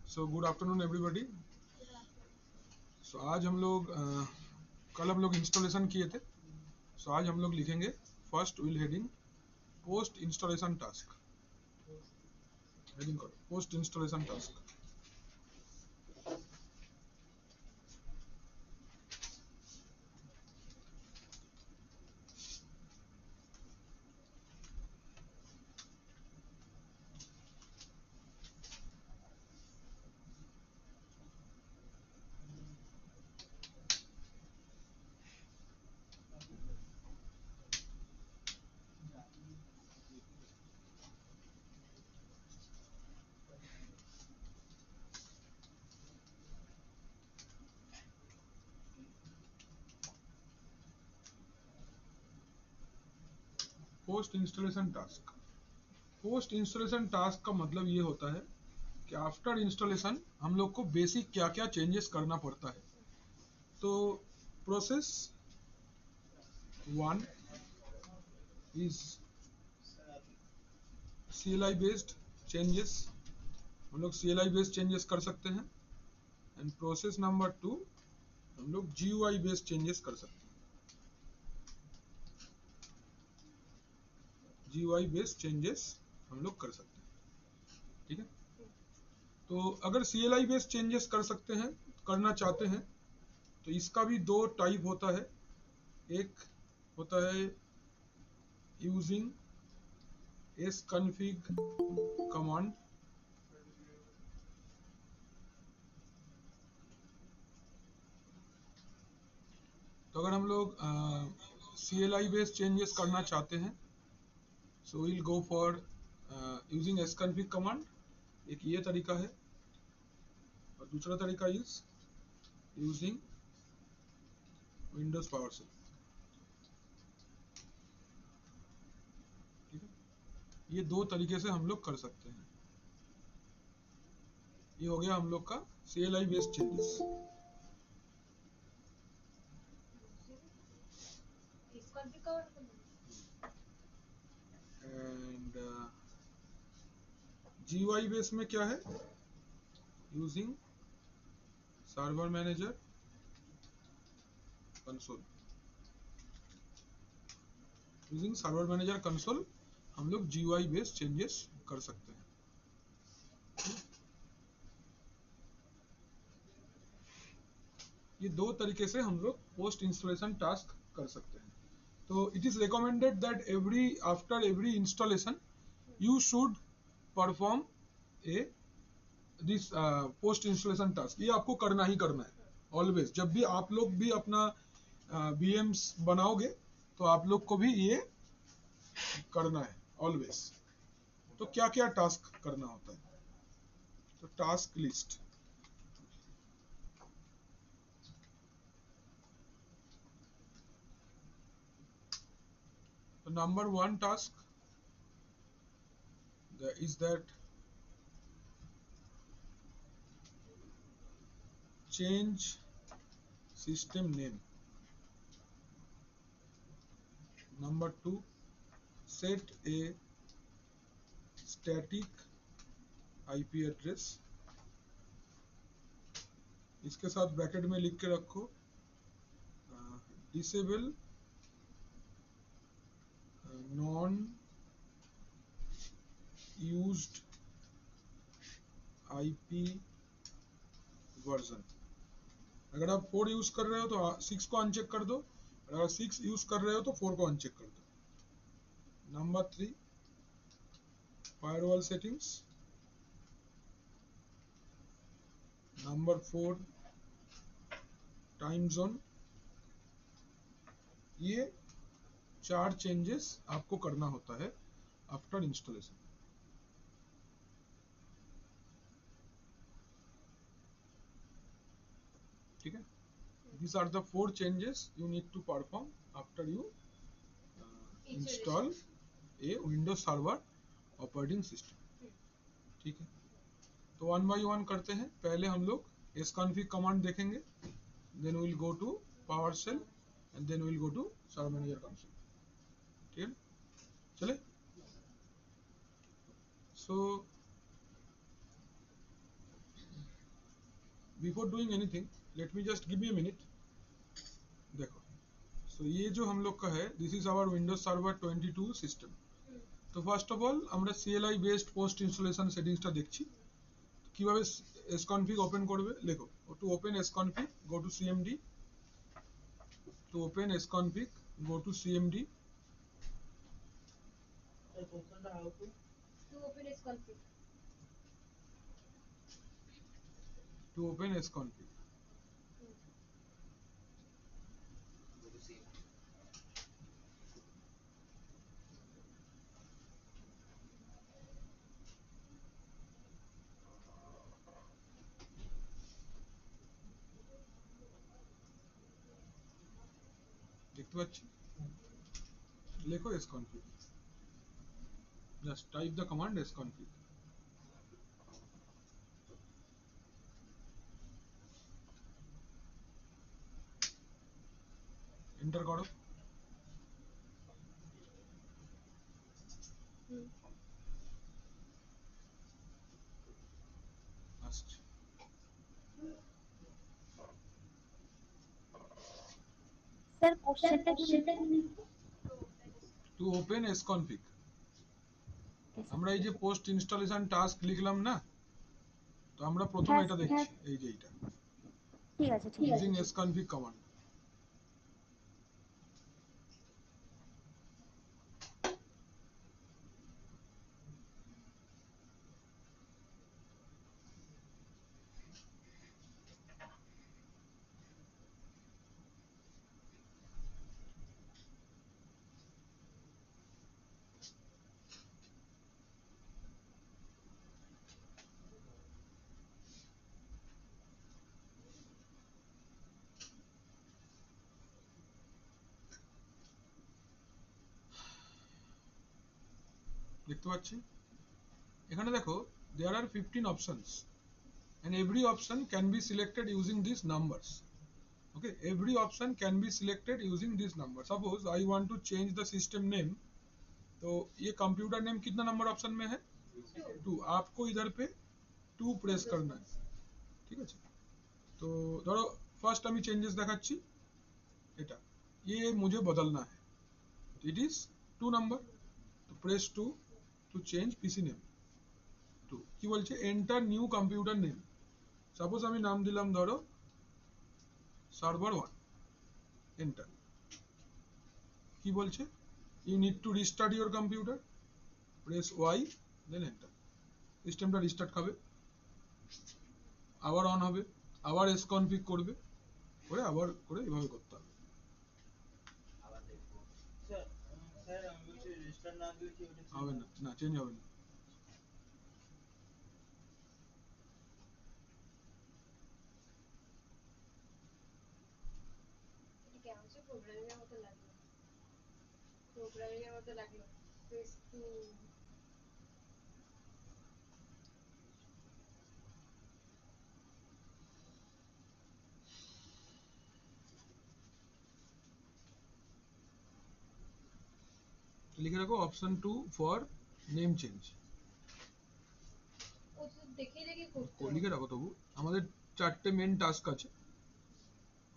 सो good afternoon everybody. So आज हम लोग कल हम लोग इंस्टॉलेशन किए थे। सो आज हम लोग लिखेंगे first will heading post installation task. Heading करो post installation task. Post installation task. Post installation task का मतलब ये होता है कि आफ्टर इंस्टॉलेशन हम लोग को बेसिक क्या क्या चेंजेस करना पड़ता है। तो process 1 is CLI based changes. हम लोग CLI बेस्ड चेंजेस कर सकते हैं। एंड प्रोसेस नंबर 2 हम लोग GUI बेस्ड चेंजेस कर सकते हैं। GUI बेस्ड चेंजेस हम लोग कर सकते हैं। ठीक है। तो अगर CLI बेस्ड चेंजेस कर सकते हैं, करना चाहते हैं, तो इसका भी दो टाइप होता है। एक होता है यूजिंग sconfig कमांड। तो अगर हम लोग CLI बेस्ड चेंजेस करना चाहते हैं, so will go for using sconfig command. एक ये तरीका है और दूसरा तरीका is using Windows PowerShell. ठीक है। ये दो तरीके से हम लोग कर सकते हैं। ये हो गया हम लोग का CLI based changes. And GUI base में क्या है? Using server manager console. Using server manager console हम लोग GUI बेस्ड चेंजेस कर सकते हैं। ये दो तरीके से हम लोग पोस्ट इंस्टॉलेशन टास्क कर सकते हैं। तो it is recommended that after every installation you should perform a this post installation task। ये आपको करना ही करना है ऑलवेज। जब भी आप लोग भी अपना VMs बनाओगे तो आप लोग को भी ये करना है ऑलवेज। तो क्या क्या टास्क करना होता है? तो टास्क लिस्ट। तो number 1 task is that change system name. Number 2, set a static IP address। इसके साथ ब्रैकेट में लिख के रखो disable non used IP version. अगर आप 4 यूज कर रहे हो तो 6 को अनचेक कर दो, और अगर 6 यूज कर रहे हो तो 4 को अनचेक कर दो। Number 3 firewall settings. Number 4 time zone. ये 4 चेंजेस आपको करना होता है आफ्टर इंस्टॉलेशन। ठीक है। These are the 4 changes you need to perform after you install a Windows Server operating system। ठीक है। तो 1 by 1 करते हैं। पहले हम लोग sconfig कमांड देखेंगे, then we will go to PowerShell and then we will go to Server Manager console। ठीक है, चले। So before doing anything, let me just give me a minute. देखो, so ये जो हम लोग का है, this is our Windows Server 22 system. तो first of all আমরা CLI based post installation settings টা দেখছি। কিভাবে sconfig open করবে, লেখো to open sconfig go to cmd, to open sconfig go to cmd, to open sconfig দেখতে পাচ্ছি, লেখো sconfig, just type the command sconfig, enter করো। আসছে স্যার কোশ্চেনটা কি? to open sconfig আমরা এই যে পোস্ট ইনস্টলেশন টাস্ক লিখলাম না, তো আমরা প্রথমে এটা দেখছি, এই যে এটা ঠিক আছে, ঠিক আছে। using sconfig command। দেখতে পাচ্ছি এখানে দেখো, there are 15 options and every option can be selected using these numbers. Okay, every option can be selected using this number. Suppose I want to change the system name, तो ये computer name कितना number option में है? 2। आपको इधर पे 2 press करना है, ঠিক আছে? तो ধরো ফার্স্ট আমি চেঞ্জেস দেখাচ্ছি, এটা ये मुझे बदलना है, इट इज 2 नंबर, तो press 2 to change PC name. 2 কি বলছে, enter new computer name, suppose আমি নাম দিলাম ধরো সার্ভার 1, এন্টার। কি বলছে, you need to restart your computer, press Y then enter. সিস্টেমটা রিস্টার্ট খাবে, আবার অন হবে, আবার এসকনফিগ করবে, করে আবার করে এভাবে করতে হবে। হবে না, না চেঞ্জ হবে না। লিখে রাখো অপশন 2 ফর নেম চেঞ্জ, লিখে রাখো তবু, আমাদের 4টে মেন টাস্ক আছে।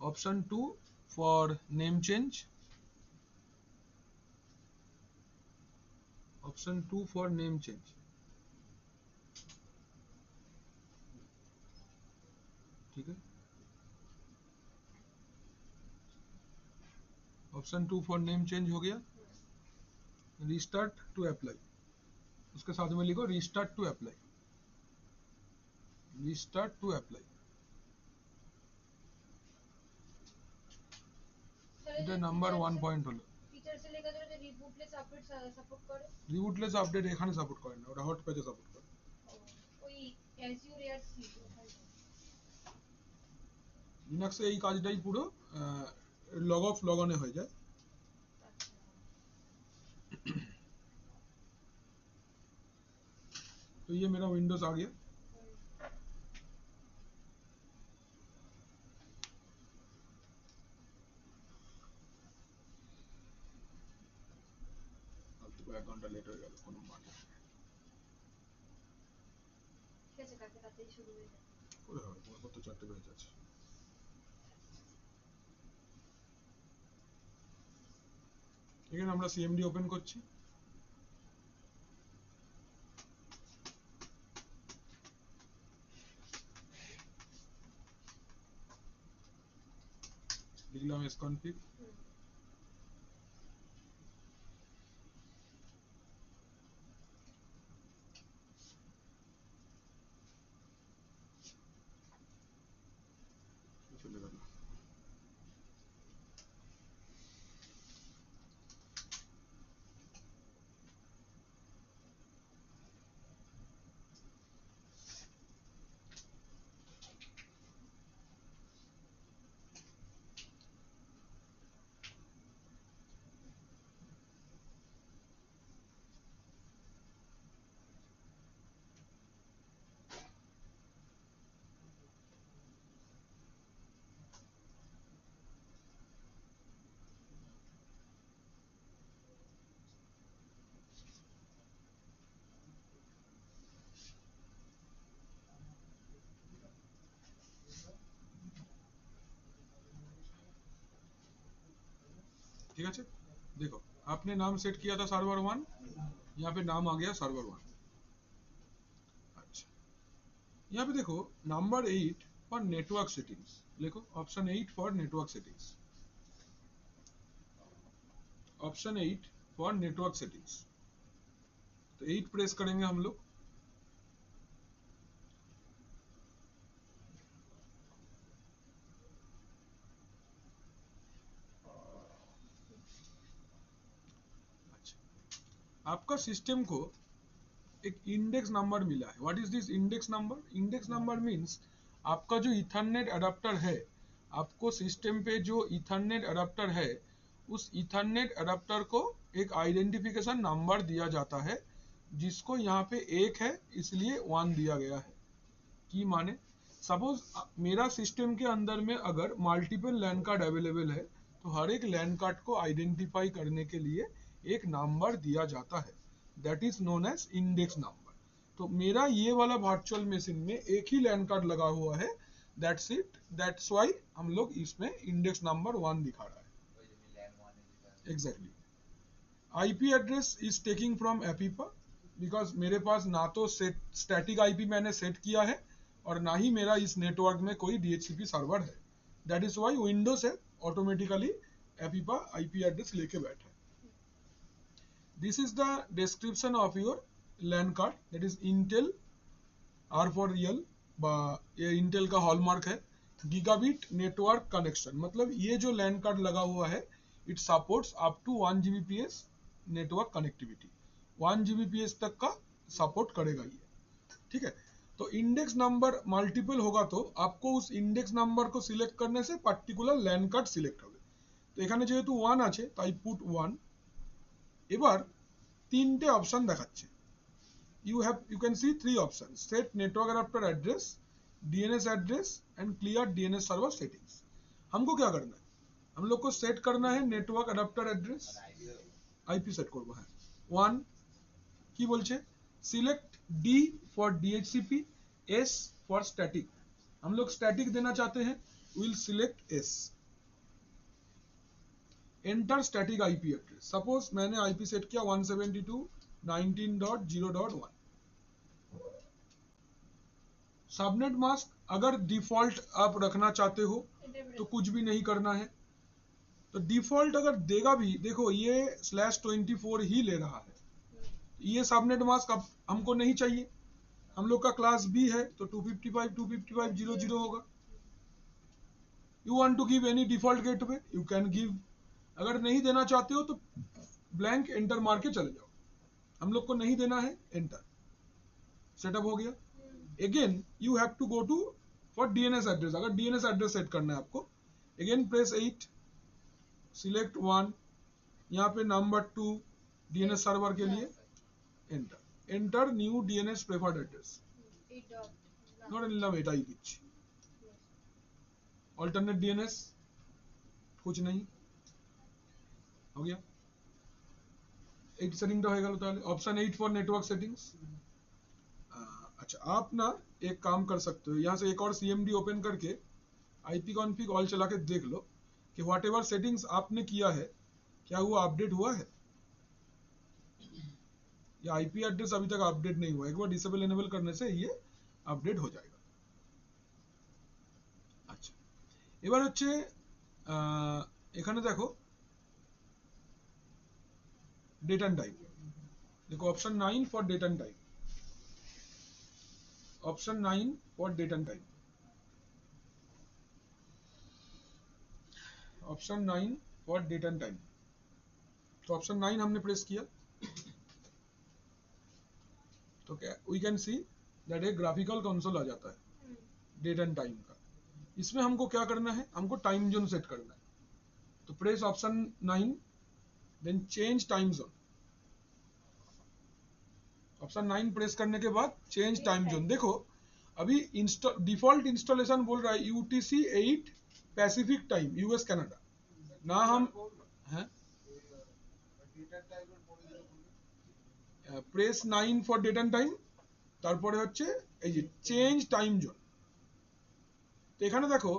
Option 2 for name change, option 2 for name change, ठीक है। ऑप्शन 2 फॉर नेम चेंज हो गया। रीस्टार्ट टू अप्लाई, उसके साथ में लिखो restart to apply, restart to apply. এটা নাম্বার 1 পয়েন্ট হলো। ফিচারসে লেখা আছে যে রিবুটলেস আপডেট সাপোর্ট করে, রিবুটলেস আপডেট এখানে সাপোর্ট করে না, ওটা হট পেজে সাপোর্ট করে। ওই অ্যাজিউর এআরসি লিনাক্সে এই কাজটাই পুরো লগ অফ লগ অনে হয়ে যায়। तो ये मेरा विंडोज आ गया। अब तो 1 घंटा लेट हो गया, কোনো মানে। ঠিক আছে, কালকে রাতেই শুরু হয়ে যাবে। ওরে হয় কত চারটে পেজ আছে। এখানে আমরা সিএমডি ওপেন করছি, লিখলাম sconfig, চলে গেল। ठीक है, देखो आपने नाम सेट किया था सर्वर 1, यहाँ पे नाम आ गया सर्वर 1। अच्छा, यहाँ पे देखो नंबर 8 फॉर नेटवर्क सेटिंग्स, देखो option 8 for network settings, option 8 for network settings. तो 8 प्रेस करेंगे हम लोग, आपका सिस्टम को एक इंडेक्स नंबर मिला है। What is this index number? Index number means आपका जो इथरनेट अडेप्टर है, आपको सिस्टम पे जो इथरनेट अडेप्टर है, उस इथरनेट अडेप्टर को एक आइडेंटिफिकेशन नंबर दिया जाता है, जिसको यहाँ पे 1 है इसलिए 1 दिया गया है। की माने सपोज मेरा सिस्टम के अंदर में अगर मल्टीपल लैन कार्ड अवेलेबल है, तो हर एक लैन कार्ड को आइडेंटिफाई करने के लिए एक नंबर दिया जाता है, that is known as index number. तो मेरा ये वाला वर्चुअल मशीन में एक ही लैन कार्ड लगा हुआ है, दैट्स इट, दैट्स व्हाई हम लोग इसमें इंडेक्स नंबर 1 दिखा रहा है। Exactly. IP address is taking from APIPA, because मेरे पास ना तो स्टैटिक आईपी मैंने सेट किया है और ना ही मेरा इस नेटवर्क में कोई डीएचसीपी सर्वर है, दैट इज व्हाई विंडोज है ऑटोमेटिकली एपीपा आईपी एड्रेस लेके बैठा है। This is the description of your LAN card, that is Intel R for real, ये इंटेल का हॉलमार्क है। गीगाबिट नेटवर्क कनेक्शन, मतलब ये जो लैन कार्ड लगा हुआ है, it supports up to 1 Gbps network connectivity, 1 Gbps तक का सपोर्ट करेगा ये, ठीक है। तो इंडेक्स नंबर मल्टीपल होगा तो आपको उस इंडेक्स नंबर को सिलेक्ट करने से पर्टिकुलर लैन कार्ड सिलेक्ट হবে। তো এখানে যেহেতু 1 আছে তাই পুট 1। এবার তিনটে অপশন দেখাচ্ছে, you can see 3 options: set network adapter address, DNS address and clear DNS server settings। हमको क्या करना है? हम लोग को सेट करना है network adapter address, IP set করব। হ্যাঁ 1 কি বলছে? Select D for DHCP, S for static। हम लोग स्टैटिक देना चाहते हैं, we'll select S। Enter static IP address, suppose मैंने आईपी सेट किया 172.19.0.1। सबनेट मास्क अगर डिफॉल्ट आप रखना चाहते हो तो कुछ भी नहीं करना है। तो डिफॉल्ट अगर देगा भी, देखो ये /24 ही ले रहा है, ये सबनेट मास्क अब हमको नहीं चाहिए। हम लोग का क्लास बी है तो 255.255.0.0 होगा। You want to give any default gateway, you can give. अगर नहीं देना चाहते हो तो ब्लैंक एंटर मार के चले जाओ। हम लोग को नहीं देना है, एंटर। सेटअप हो गया। Again you have to go to for DNS address. अगर डीएनएस एड्रेस सेट करना है आपको, अगेन प्रेस 8, सिलेक्ट 1, यहाँ पे नंबर 2 डीएनएस सर्वर के लिए enter. Enter new DNS preferred address, ধরে নিলাম এটাই দিচ্ছি। অল্টারনেট डीएनएस कुछ नहीं हो गया। 8 সেটিংটা হয়ে গেল। তাহলে অপশন 8 ফর নেটওয়ার্ক সেটিংস, अच्छा, आप ना एक काम कर सकते हो, यहाँ से एक और CMD ओपन करके IP config ऑल चला के देख लो कि व्हाट एवर सेटिंग्स आपने किया है क्या वो अपडेट हुआ है, या IP एड्रेस अभी तक अपडेट नहीं हुआ है। एक बार डिसेबल एनेबल करने से ये আপডেট হয়ে যাবে। আচ্ছা, এবার হচ্ছে এখানে দেখো ডেট এন্ড টাইম, দেখো option 9 for date and time, option 9 for date and time, option 9 for date and time. तो ऑप्शन 9 हमने प्रेस किया तो क्या वी कैन सी दैट एक ग्राफिकल कंसोल आ जाता है डेट एंड टाइम का। इसमें हमको क्या करना है, हमको टाइम जोन सेट करना है। तो press option 9 then change time zone. Option 9 press करने के बाद चेंज टाइम जोन। देखो अभी डिफॉल्ट इंस्टॉलेशन बोल रहा है UTC 8 Pacific time US Canada ना हम हैं press 9 for date and time তারপরে হচ্ছে এই যে চেঞ্জ টাইম জোন। তো এখানে দেখো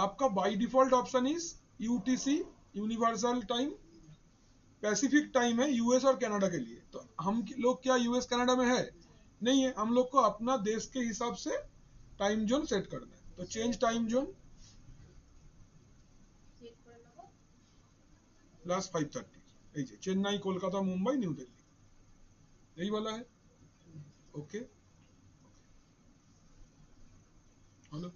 आपका by default option is UTC universal time, Pacific time है US और कनाडा के लिए। तो हम लोग क्या US कनाडा में है नहीं है, हम लोग को अपना देश के हिसाब से टाइम जोन सेट करना है। तो चेंज टाइम जोन प्लस 5:30 এই যে চেন্নাই কলকাতা মুম্বাই নিউ দিল্লি यही वाला है। ओके হলো।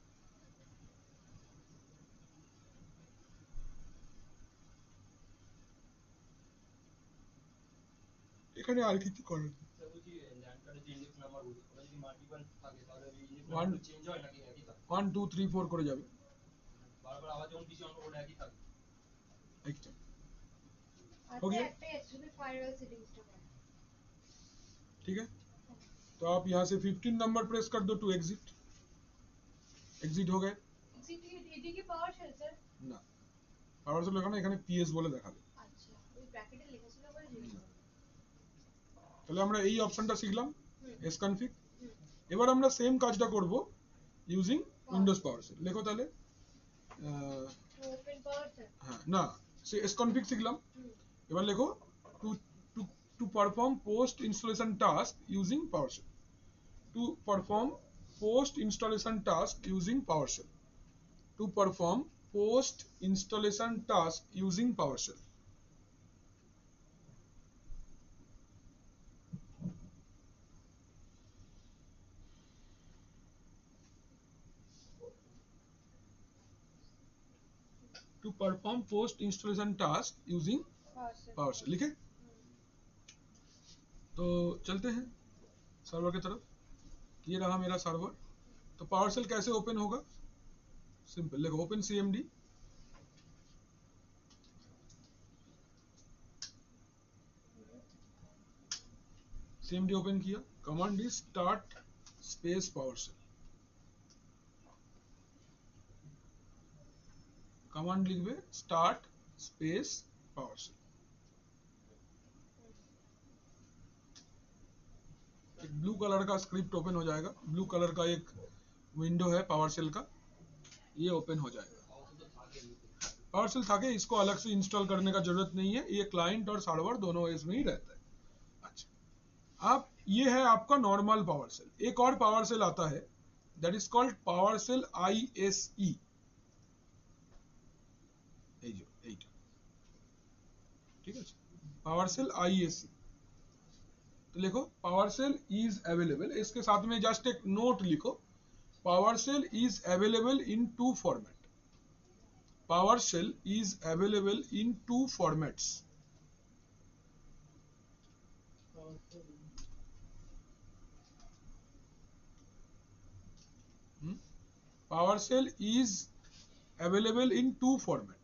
এখানে আর কিছু করার নেই। One, 1 2 3 4 করে যাবে একটা हो गया, ठीक है। तो आप यहाँ से 15 नंबर प्रेस कर दो टू एग्जिट, एग्जिट हो गए না পাওয়ার সেল লেখা না, এখানে PS বলে দেখাবে। আচ্ছা ওই ব্র্যাকেটে লেখা ছিল বলে জিজ্ঞেস করলাম। তাহলে আমরা এই অপশনটা শিখলাম sconfig। এবার আমরা সেম কাজটা করব ইউজিং উইন্ডোজ পাওয়ার সেল। লেখো তাহলে ওপেন পাওয়ার সেল, হ্যাঁ না সে sconfig শিখলাম, এবার লেখো to to to perform post installation task using PowerShell, to perform post installation task using PowerShell, to perform post installation task using PowerShell. to perform post installation task using PowerShell लिखे। तो चलते हैं server की तरफ, ये रहा मेरा server. तो पावर सेल कैसे ओपन होगा, सिंपल लिखो ओपन CMD, CMD ओपन किया, command is start space PowerShell, command लिखबे स्टार्ट स्पेस पावर सेल। एक ब्लू कलर का स्क्रिप्ट ओपन हो जाएगा, ब्लू कलर का एक विंडो है पावर सेल का, ये ओपन हो जाएगा। पावर सेल था कि इसको अलग से इंस्टॉल करने का जरूरत नहीं है, ये क्लाइंट और सर्वर दोनों OS में ही रहता है। अच्छा, आप ये है आपका नॉर्मल पावर सेल। एक और पावर सेल आता है that is called PowerShell ISE, এই যে এইটা, ঠিক আছে, पावर सेल ISE। तो लिखो पावर सेल इज अवेलेबल, इसके साथ में जस्ट एक नोट लिखो, PowerShell is available in 2 format, PowerShell is available in 2 formats. PowerShell is available in 2 format.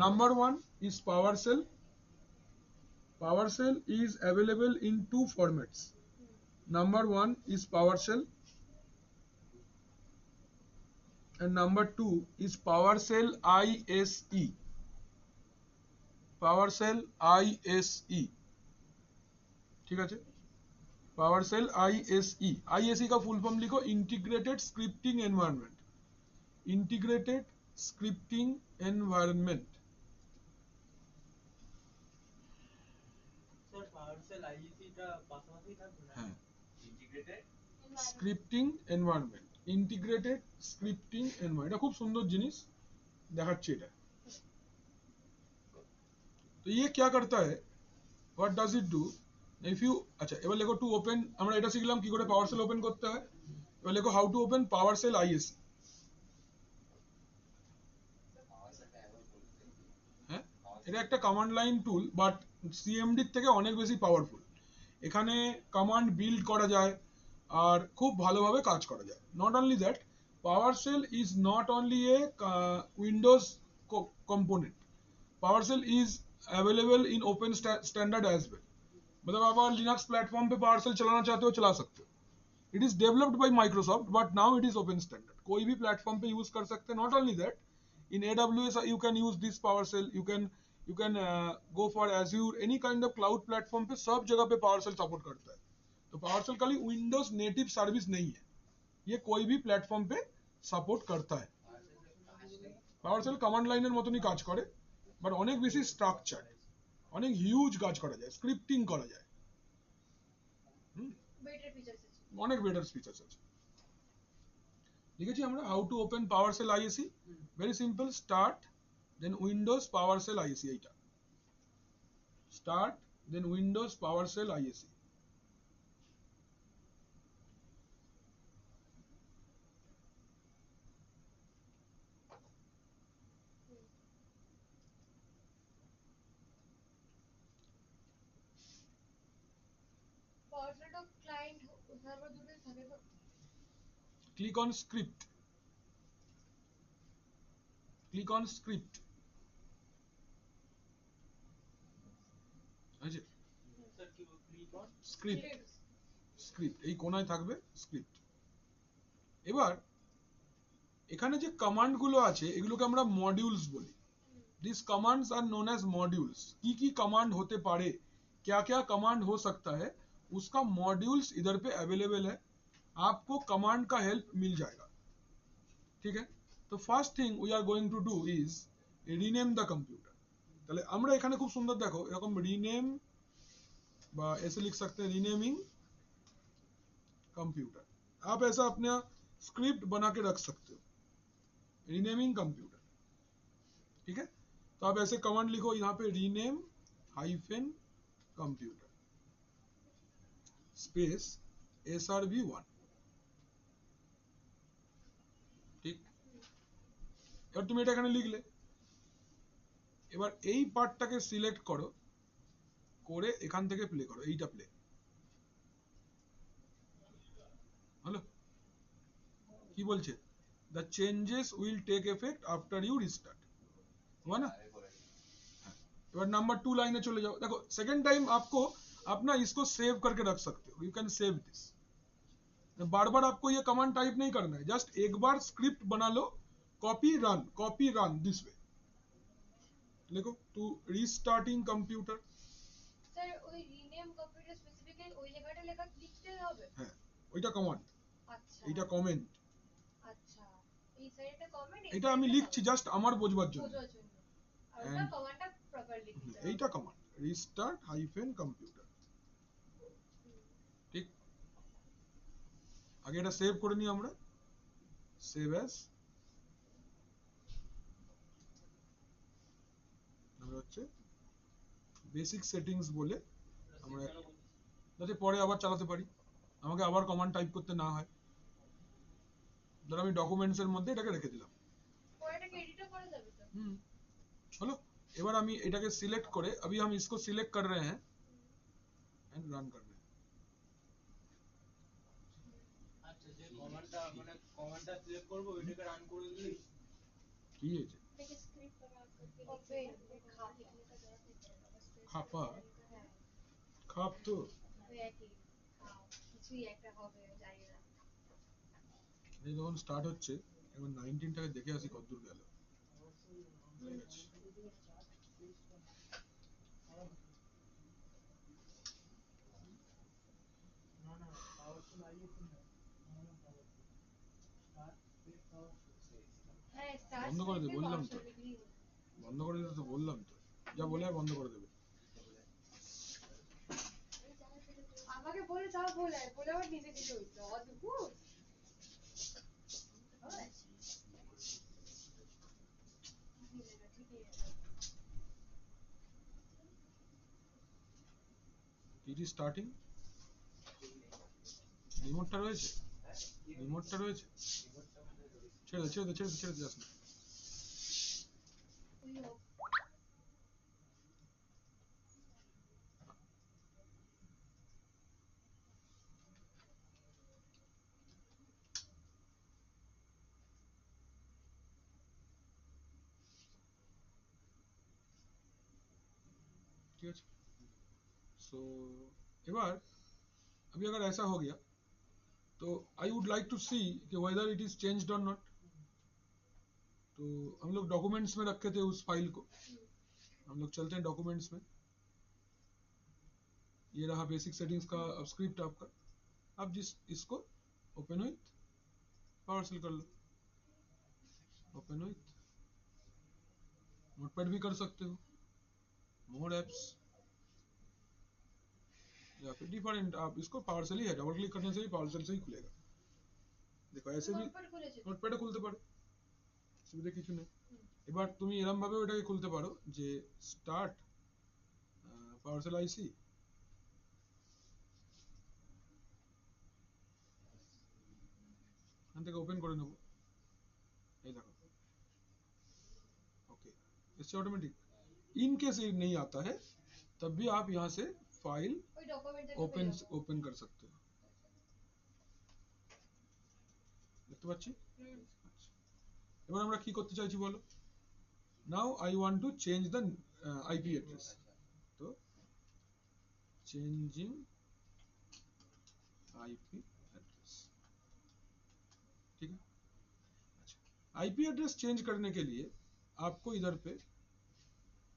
Number 1 is power cell. Power cell is available in 2 formats. Number 1 is power cell and number 2 is power cell ISE. Power cell ISE, ঠিক আছে, PowerShell ISE का full form लिखो, integrated scripting environment. Integrated scripting environment. Sir PowerShell আইইসিটা পাশাপাশি থাকবে না? হ্যাঁ, integrated scripting environment, integrated scripting environment. এটা খুব সুন্দর জিনিস দেখাচ্ছি এটা। तो ये क्या करता है, what does it do, if you, अच्छा এবার লেখো টু ওপেন, আমরা এটা শিখলাম কি করে পাওয়ারশেল ওপেন করতে হয়। এবার লেখো how to open PowerShell IAC. হ্যাঁ, এটা একটা command line tool, but CMD থেকে অনেক বেশি পাওয়ারফুল। এখানে কমান্ড বিল্ড করা যায় আর খুব ভালোভাবে কাজ করা যায়। Not only that, PowerShell is not only a Windows component, PowerShell is available in open standard as well। मतलब आप अगर लिनक्स प्लेटफॉर्म पे PowerShell चलाना चाहते हो चला सकते हो। It is developed by Microsoft but now it is open standard, कोई भी प्लेटफॉर्म पे यूज कर सकते हैं। Not only that, in AWS you can use this PowerShell, you can go for Azure, any kind of cloud platform पे सब जगह पे PowerShell सपोर्ट करता है। तो PowerShell खाली विंडोज नेटिव सर्विस नहीं है, ये कोई भी प्लेटफॉर्म पे सपोर्ट करता है। PowerShell কমান্ড লাইনের মতনই কাজ করে, বাট অনেক বেশি স্ট্রাকচার, অনেক হিউজ কাজ করা যায়, স্ক্রিপ্টিং করা যায়। বেটার ফিচারস আছে। অনেক বেটার ফিচার্স আছে। লিখেছি আমরা how to open PowerShell ISE, very simple, start then Windows PowerShell ISE, এইটা start then Windows PowerShell ISE. পাওয়ারশেলটা ক্লায়েন্ট সার্ভার দুটোই থাকে তো। Click on script, click on script, আছে স্যার কি ক্লিক অন স্ক্রিপ্ট, স্ক্রিপ্ট এই কোনায় থাকবে স্ক্রিপ্ট। এবার এখানে যে কমান্ড গুলো আছে এগুলোকে আমরা মডিউলস বলি। This commands are known as modules. की कमांड होते पारे, क्या क्या कमांड हो सकता है, उसका मॉड्यूल्स इधर पे अवेलेबल है, आपको कमांड का हेल्प मिल जाएगा। ठीक है, तो first thing we are going to do is rename the computer. তাহলে আমরা এখানে খুব সুন্দর দেখো এরকম রিনেম বা ऐसे लिख सकते हैं रीनेमिंग कंप्यूटर। आप ऐसा अपना स्क्रिप्ट बना के रख सकते हो, रीनेमिंग कंप्यूटर। ठीक है, तो आप ऐसे कमांड लिखो यहाँ पे rename hyphen computer space SRV1। ঠিক, এবার তুমি এটা এখানে লিখলে, এবার এই পার্টটাকে সিলেক্ট করো, করে এখান থেকে প্লে করো, এইটা প্লে হলো। কি বলছে, the changes will take effect after you restart, हुआ ना। एबार नंबर 2 लाइने चले जाओ, देखो सेकंड टाइम आपको अपना इसको सेव करके रख सकते हो, यू कैन सेव दिस। बार बार आपको ये कमांड टाइप नहीं करना है, जस्ट एक बार स्क्रिप्ट बना लो, कॉपी रन दिस वे। लिखो टू रीस्टार्टिंग कंप्यूटर। স্যার ওই রিনেম কম্পিউটার স্পেসিফিক্যালি ওই জায়গাটা লেখা লিখতে হবে? হ্যাঁ, ওইটা কমান্ড, আচ্ছা এইটা কমেন্ট। আচ্ছা, এই সাইডটা কমেন্ট, এটা আমি লিখছি জাস্ট আমার বোঝবার জন্য। বোঝার জন্য, আর ওটা কমান্ডটা প্রপারলি লিখতে হবে। এইটা কমান্ড রিস্টার্ট হাইফেন কম্পিউটার। ঠিক, আগে এটা সেভ করে নিই আমরা, সেভ অ্যাজ, আমরা হচ্ছে বেসিক সেটিংস বলে আমরা যাতে পরে আবার চালাতে পারি, আমাকে আবার কমান্ড টাইপ করতে না হয়। ধর আমি ডকুমেন্টস এর মধ্যে এটাকে রেখে দিলাম, পরে এটাকে এডিটও করা যাবে তো? হলো। এবার আমি এটাকে সিলেক্ট করে, अभी हम इसको सिलेक्ट कर रहे हैं एंड रन कर रहे हैं। আচ্ছা, যে কমান্ডটা মানে কমান্ডটা সিলেক্ট করব ওইটাকে রান করে দিলেই কি হয়েছে, এটাকে স্ক্রিপ্ট বানা করতে হবে, খাপ লিখনে का जरूरत नहीं पड़ेगा, बस খাপা হ্যাঁ খাপ তো ওই একই খাপ, কিছুই একটা হবে জানি না। এই যখন স্টার্ট হচ্ছে, এবার 19টাকে দেখে আসি কতদূর গেল। হয়ে গেছে। হ্যাঁ স্টার বন্ধ করে দে, স্ক্রিপ্টে বললাম তো। পাওয়ার লিখলেই হলো। বন্ধ করে দিতে তো বললাম তো, যা বলে আর বন্ধ করে দেবে। আমাকে বলে তাও বলে আবার নিজে নিজে হইতো অদ্ভুত। It is starting. রিমোটটা রয়েছে, রিমোটটা রয়েছে, ছেড়ে দে ছেড়ে দে ছেড়ে দে ছেড়ে দে, যাস না। ওই হোক। ठीक है। सो एबार अभी अगर ऐसा हो गया तो आई वुड लाइक टू सी कि वेदर इट इज चेंज्ड और नॉट। तो हम लोग डॉक्यूमेंट्स में रखे थे उस फाइल को, हम लोग चलते हैं डॉक्यूमेंट्स में। ये रहा बेसिक सेटिंग्स का स्क्रिप्ट आपका। आप जिस इसको ओपन विथ पावरशेल कर लो, ओपन विथ नोटपैड भी कर सकते हो, मोर एप्स, या फिर डिफरेंट। आप इसको पावरशेल ही है, डबल क्लिक करने से भी पावरशेल से ही खुलेगा। देखो ऐसे भी নোটপ্যাড খুলেছে তো। নোটপ্যাডে খুলতে পারো, অসুবিধা কিছু নেই। এবার তুমি এরম ভাবে ওটাকে খুলতে পারো যে স্টার্ট পাওয়ারশেল আইসি, এখান থেকে ওপেন করে নেবো। এই দেখো, ओके, इससे ऑटोमेटिक। इन केस ये नहीं आता है तब भी आप यहाँ से फाइल ওই ডকুমেন্টটা ओपन ओपन कर सकते हो। দেখতে পাচ্ছি। আচ্ছা, এবার আমরা কি করতে চাইছি বলো। Now I want to change the IP address. তো चेंजिंग आईपी एड्रेस, ठीक है। अच्छा, आईपी एड्रेस चेंज करने के लिए आपको इधर पे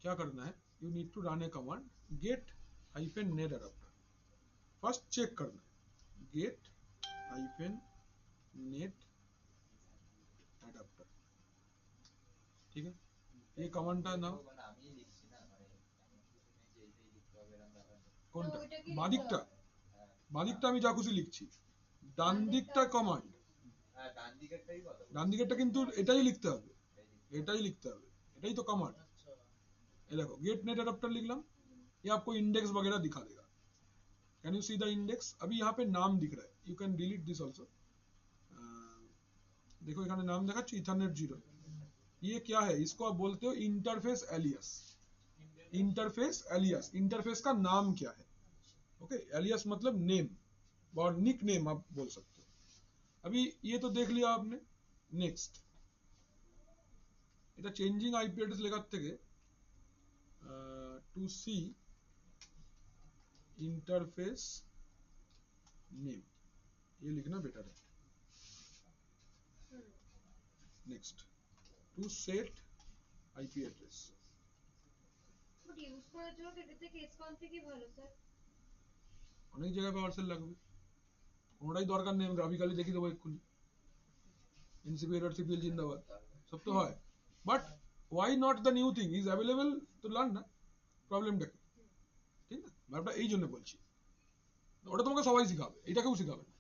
क्या करना है, you need to run a command get hyphen net adapter. First check करना है गेट हाइफेन नेट अडाप्टर, ठीक है। ये कमांडটা নাও। কোনটা? বাদিকটা? বাদিকটা আমি যা খুশি লিখছি, ডান দিকটা কমান্ড। ডান দিকেরটা কিন্তু এটাই লিখতে হবে, এটাই লিখতে হবে, এটাই তো कमांड। ये देखो गेट नेट अडाप्टर लिखलाम, ये आपको इंडेक्स वगैरह दिखा देगा। Can you see the index? अभी यहाँ पे नाम दिख रहा है, you can delete this also. देखो এখানে नाम দেখাচ্ছে ইথারনেট 0। ये क्या है, इसको आप बोलते हो interface alias. Interface alias, interface का नाम क्या है, ओके। एलियास मतलब नेम और निक नेम आप बोल सकते हो। अभी ये तो देख लिया आपने। नेक्स्ट, এটা চেঞ্জিং আইপি অ্যাড্রেস লেখার থেকে টু সি इंटरफेस नेम ये लिखना बेटर है। Next, to set IP address. But use করার জন্য তো এটা থেকে এসকনফিগ কি ভালো স্যার? অনেক জায়গায় পাওয়ারশেল লাগবে, কোনোটাই দরকার নেই। আমি গ্রাফিক্যালি দেখিয়ে দেবো এক্ষুনি, এনসিপি এরর সিপিএল জিন্দাবাদ, সব তো হয়। But why not the new thing is available, তো লার্ন না, প্রবলেমটা কি, ঠিক না? ব্যাপারটা এই জন্য বলছি। ওটা তোমাকে সবাই শিখাবে, এটাকেও শিখাবে না,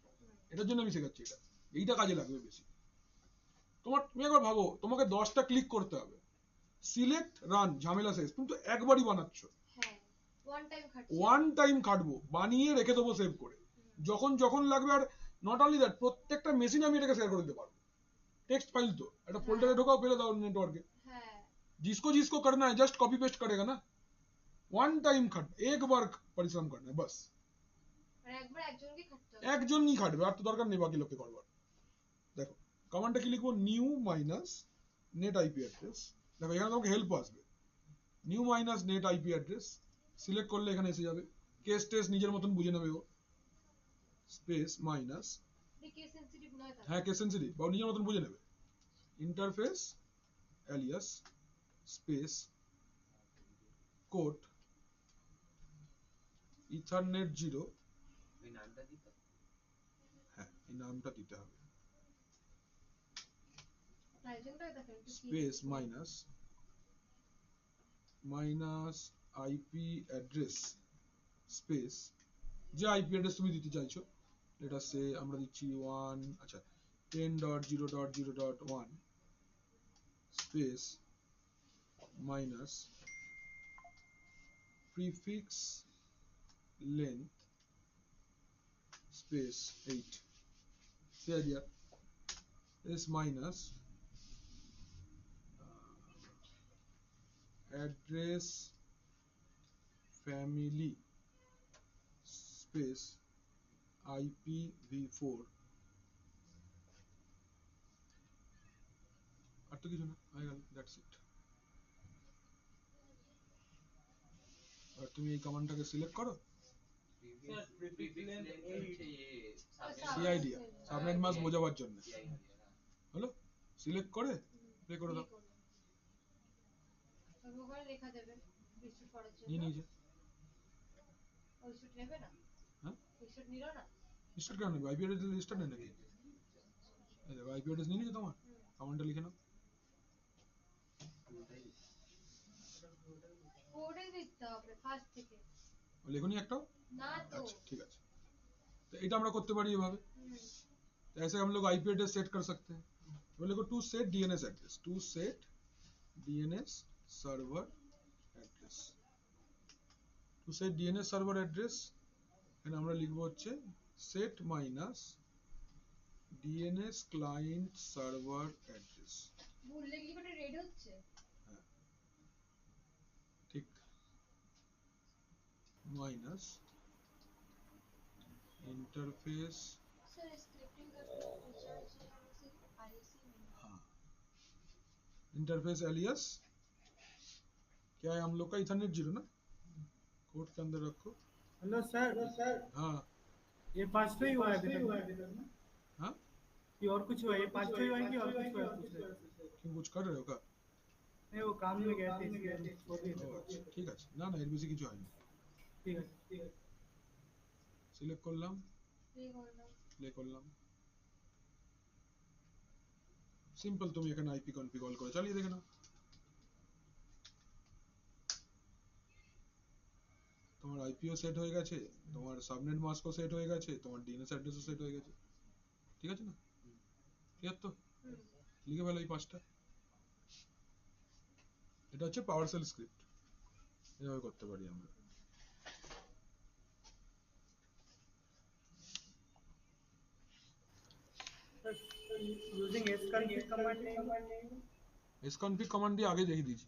এটার জন্য আমি শেখাচ্ছি। এটা এইটা কাজে লাগবে বেশি তোমার। তুমি একবার ভাবো, তোমাকে 10টা ক্লিক করতে হবে, সিলেক্ট রান, ঝামেলা শেষ। তুমি তো একবারই বানাচ্ছ, হ্যাঁ ওয়ান টাইম খাটছি। ওয়ান টাইম খাটবো, বানিয়ে রেখে দেবো সেভ করে, যখন যখন লাগবে। আর নট অনলি দ্যাট, প্রত্যেকটা মেশিনে আমি এটাকে শেয়ার করে দিতে পারবো। टेक्स्ट फाइल तो একটা ফোল্ডারে ঢোকাও, ফেলে দাও নেটওয়ার্কে। হ্যাঁ जिसको जिसको करना है जस्ट कॉपी पेस्ट करेगा ना। वन टाइम खट, एक बार परिश्रम करना है बस। আর একবার একজনকে খাটতে হবে। একজনই খাটবে, আর তো দরকার নেই বাকি লোককে করবার। দেখো কমান্ডটা কি লিখবো, new minus net IP address. দেখো এখানে তোমাকে হেল্প আসবে, new minus net IP address select করলে এখানে এসে যাবে। কেস টেস নিজের মতন বুঝে নেবে ও। স্পেস মাইনাস, কেস সেনসিটিভ নয় তাহলে। হ্যাঁ কেস সেনসিটিভ, বা নিজের মতন বুঝে নেবে। Interface Ilias space code ethernet 0, এই নামটা দিতে হবে টাইপিংটা দেখেন একটু কি space minus IP address space যে আইপি অ্যাড্রেস তুমি দিতে চাইছো, এটা সে আমরা দিচ্ছি 1 আচ্ছা 10.0.0.1 space minus prefix length space 8 here here is minus address family space IPv4 আর তো কিছু না হয়ে গেল, দ্যাটস ইট। আর তুমি এই কমান্ডটাকে সিলেক্ট করো, sir prefix length 8 CID subnet mask বোঝাবার জন্য হলো, সিলেক্ট করে প্লে করে দাও। তবে ওখানে লেখা দেবে রিস্টার্ট করার জন্য নিয়ে নিয়েছে, ওই শুট নেবে না হ্যাঁ রিস্টার্ট নিলো না রেজিস্টার কেন নেবে? আইপি অ্যাড্রেস রেজিস্টার নেই নাকি? এই দেখো আইপি অ্যাড্রেস নিয়ে নিয়েছে তোমার, কমান্ডটা লিখে নাও। কোডে দিতে হবে ফার্স্ট থেকে ও লেখনি একটাও? না তো अच्छा ठीक है। तो এটা আমরা করতে পারি এভাবে। হুম तो ऐसे हम लोग आईपी एड्रेस सेट कर सकते हैं। तो लिखो to set DNS address, to set DNS server address, to set DNS server address এখানে আমরা লিখব হচ্ছে set minus DNS client server address. ভুল লিখলি ওটা রেড হচ্ছে ঠিক, মাইনাস इंटरफेस सर स्क्रिप्टिंग का फीचर से आईसी में हाँ इंटरफेस एलियस क्या है हम लोग का इथरनेट 0 ना, कोड के अंदर रखो। हेलो सर हाँ ये 5 ही हुआ है अभी तक ना? हाँ कि और कुछ हुआ है? ये 5 ही हुआ है कि और कुछ हुआ है? पूछ रहे हैं। क्यों कुछ कर रहे हो क्या? नहीं वो काम में गए थे इसलिए छोड़ दिए ও थे। আচ্ছা ঠিক আছে, না না এর বেশি কিছু হয়নি। ठीक है সিলেক্ট করলাম, प्ले करना প্লে করলাম, সিম্পল। তুমি এখানে আইপি কনফিগার করে চালিয়ে দেখে নাও, তোমার আইপিও সেট হয়ে গেছে, তোমার সাবনেট মাস্কও সেট হয়ে গেছে, তোমার ডিএনএস অ্যাড্রেসও সেট হয়ে গেছে, ঠিক আছে না? ক্লিয়ার তো? লিখে ফেলো এই পাঁচটা। এটা হচ্ছে পাওয়ারশেল স্ক্রিপ্ট, এভাবে করতে পারি আমরা। यूजिंग sconfig कमांड नहीं sconfig कमांड দিয়ে আগে দেখে দিয়েছি।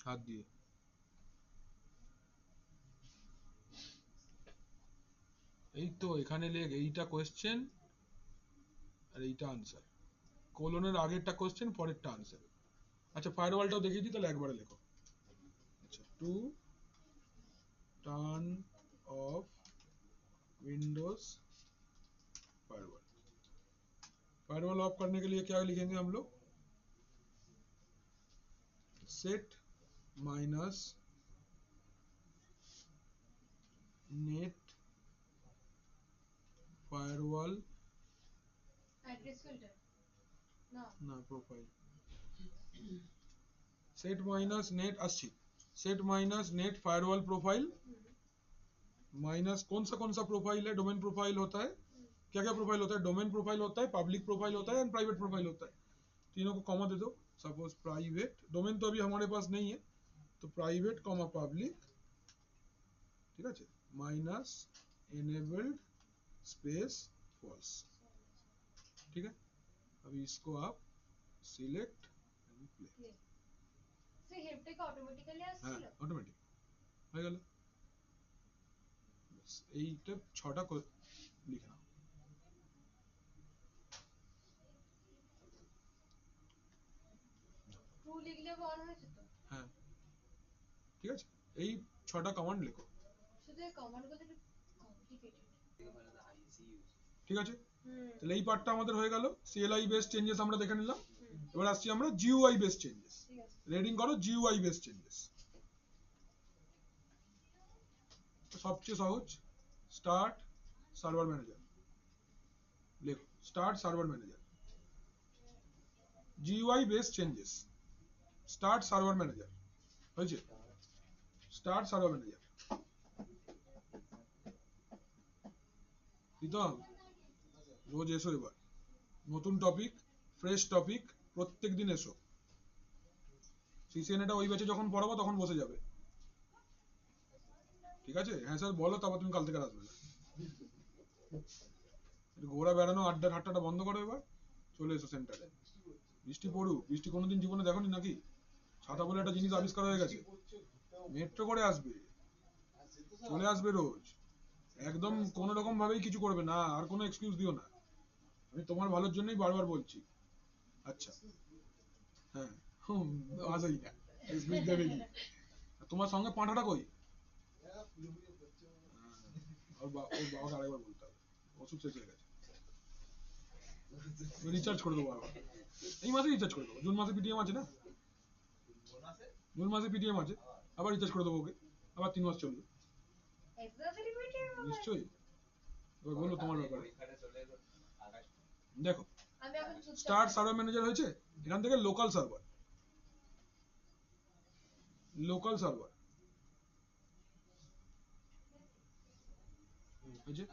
হাত দিয়ে এই তো এখানে লেখ, এইটা কোশ্চেন আর এইটা আনসার, কোলনের আগেরটা কোশ্চেন পরেরটা আনসার। আচ্ছা ফায়ারওয়ালটাও দেখিয়ে দিই, তাহলে একবারে লেখো। আচ্ছা to turn off Windows firewall, firewall of करने के लिए क्या लिखेंगे हम लोग? Set minus net firewall address filter ना ना प्रोफाइल, सेट माइनस नेट अच्छी, set minus net firewall profile minus कौन सा प्रोफाइल है? डोमेन प्रोफाइल होता है, क्या क्या प्रोफाइल होता है? डोमेन प्रोफाइल होता है, पब्लिक प्रोफाइल होता है एंड प्राइवेट प्रोफाइल होता है। तीनों को कॉमा दे दो। सपोज प्राइवेट, डोमेन तो अभी हमारे पास नहीं है, तो प्राइवेट कॉमा पब्लिक, ठीक है, माइनस एनेबल्ड स्पेस फॉल्स, ठीक है। अभी इसको आप सिलेक्ट एंड प्ले, से हेल्पटेक ऑटोमेटिकली हाँ আসছিল অটোমেটিক হয়ে গেল। বাস এইটা 6টা লিখে নাও। ট্রু লিখলে অন হয়েছে তো হ্যাঁ ঠিক আছে, এই 6টা কমান্ড লেখো। শুধু এই কমান্ডগুলো একটু ঠিক আছে, তাহলে এই পার্টটা আমাদের হয়ে গেল। CLI বেস চেঞ্জেস আমরা দেখে নিলাম। এবার আসছি আমরা GUI বেস চেঞ্জেস। রিডিং করো GUI বেস চেঞ্জেস। সবচেয়ে সহজ, স্টার্ট সার্ভার ম্যানেজার, লেখো start server manager, GUI base changes, start server manager, হয়েছে? Start server manager. প্রীতম রোজ এসো, এবার নতুন টপিক, ফ্রেশ টপিক, প্রত্যেক দিন এসো। CCNA টা ওই ব্যাচে যখন পড়াবো তখন বসে যাবে, ঠিক আছে? হ্যাঁ স্যার বলো, তারপর তুমি কাল থেকে আর আসবে না। একটু ঘোরা বেড়ানো আড্ডা ঠাট্টাটা বন্ধ করো, এবার চলে এসো সেন্টারে। বৃষ্টি পড়ুক, বৃষ্টি কোনোদিন জীবনে দেখোনি নাকি? ছাতা বলে একটা জিনিস আবিষ্কার হয়ে গেছে। মেট্রো করে আসবে, চলে আসবে রোজ, একদম কোনো রকম ভাবেই কিছু করবে না, আর কোনো এক্সকিউজ দিও না। আমি তোমার ভালোর জন্যই বারবার বলছি। আচ্ছা হ্যাঁ, আসেই না, এক্সকিউজ দেবে কি? তোমার সঙ্গে পাঁঠাটা কই? ওর বাবাকে আরেকবার বলতে হবে, ওষুধ শেষ হয়ে গেছে, রিচার্জ করে দেবো আবার। এই মাসে রিচার্জ করে দেবো, জুন মাসে পিটিএম আছে না, জুন মাসে পিটিএম আছে, আবার রিচার্জ করে দেবো ওকে, আবার 3 মাস চলবে নিশ্চয়ই। এবার বলো তোমার ব্যাপারে। দেখো আমি এখন স্টার্ট সার্ভার ম্যানেজার হয়েছে, এখান থেকে লোকাল সার্ভার, লোকাল সার্ভার হয়েছে,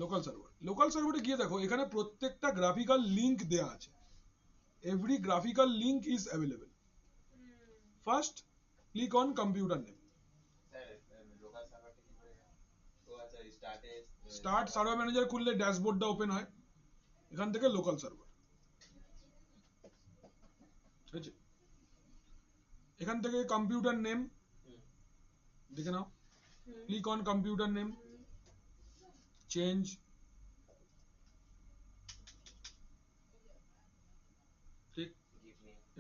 লোকাল সার্ভার। লোকাল সার্ভারে গিয়ে দেখো এখানে প্রত্যেকটা গ্রাফিক্যাল লিংক দেয়া আছে, every graphical link is available. First click on computer name, start server manager খুললে ড্যাশবোর্ডটা ওপেন হয়, এখান থেকে লোকাল সার্ভার, ঠিক আছে? এখান থেকে কম্পিউটার নেম দেখে নাও, click on computer name, change, ঠিক,